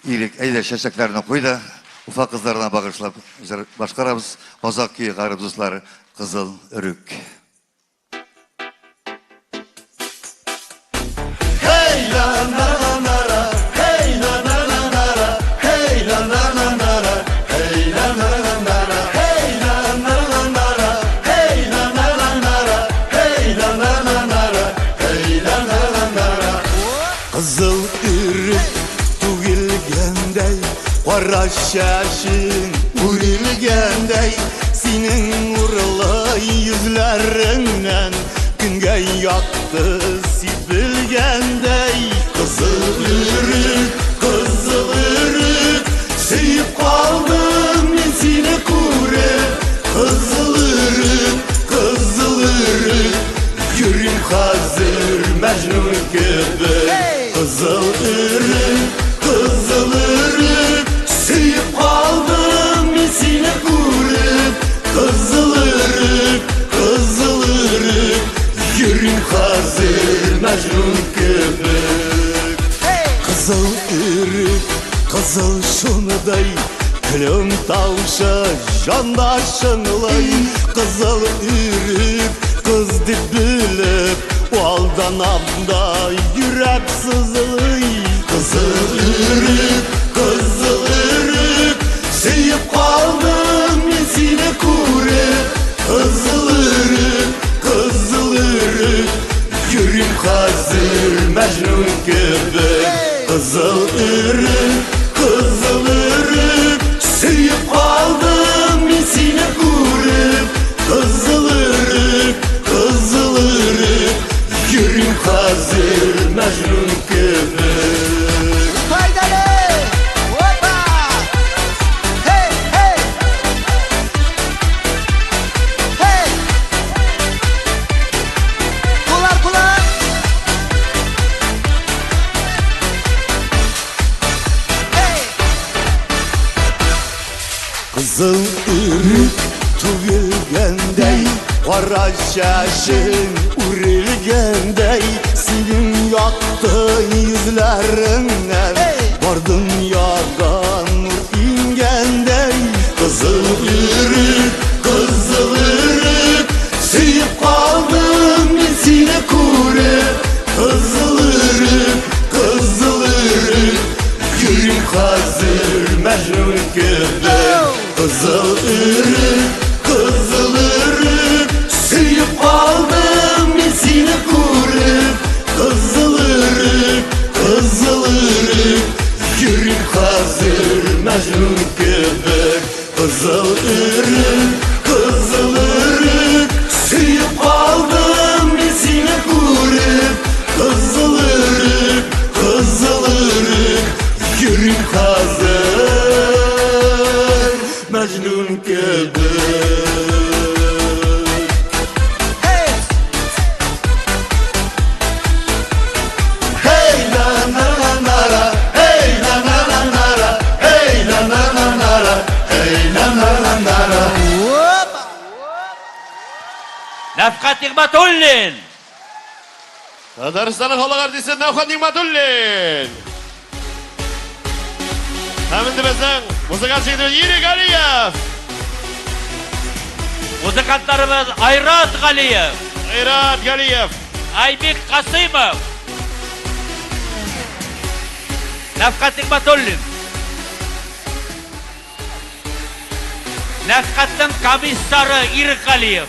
iyilik, eyle şaşaklarını koy da ufak kızlarına bağışlayıp başkarabız. Ozak ki garip dostlar Kızıl Örük. Hey la la la la la, hey la la la la la, hey la la la la la, hey la la la la la, hey la la la la la, hey la la la la la, hey la la la la la, hey la la la la la. Kızıl Örük tugilgendey, qara şaşın urilgendey, senin nurlu yüzlerinden günge yaktı sipilgendey. Kızıl Örük, Kızıl Örük, sevip kaldım ben seni kurep. Kızıl Örük, Kızıl Örük, yürüm hazır Mecnun gibi. Kızıl Örük, Kızıl Örük, sevip kaldım ben seni kurep. Kızıl Örük, Kızıl Örük, yürüm hazır Mecnun gibi. Kızıl Örük, kızıl şunuday, gülüm tavşa jandaşınlay. Kızıl Örük, kız dip bilip aldanamda yürek sızılay. Kızıl Örük, Kızıl Örük, sevip kaldım ben seni kurep. Kızıl Örük, Kızıl Örük, yürüm hazır Mecnun gibi. Kızıl Örük, Kızıl Örük, sevip kaldım ben seni kurep. Kızıl Örük, Kızıl Örük, yürüm hazır Mecnun gibi. Faydalı! Hoppa! Hey hey! Hey! Kullar! Hey! Kızıl Örük tugilgendey, qara şaşın urilgendey, senin yaktığın yüzlerinden var dünyaga nur ingendey. Kızıl Örük, Kızıl Örük, sevip kaldım ben seni kurep. Kızıl Örük, Kızıl Örük, yürüm hazır Mecnun gibi. Kızıl Örük, Kızıl Örük, sevip kaldım ben seni kurep. Kızıl Örük, Kızıl Örük, yürüm hazır Mecnun gibi. Kızıl Örük, Kızıl Örük, sevip kaldım ben seni kurep. Kızıl Örük, Kızıl Örük, yürüm hazır Mecnun gibi. Hey! Hey la la la la la, hey la la la la la, hey la la la la la, hey la la la la la. Hoppa! Nefkat Nigmatullin. Татарстанның халық артисі Наухан Нигматуллин. Һәм инде безнең музыкант җегет Ирек Алиев. Muzikantlarımız Ayrat Galiyev, Айрат Галиев. Aybek Kasımov, Nefkat Nigmatullin. Nefkat'ın komissarı İrik Aliyev.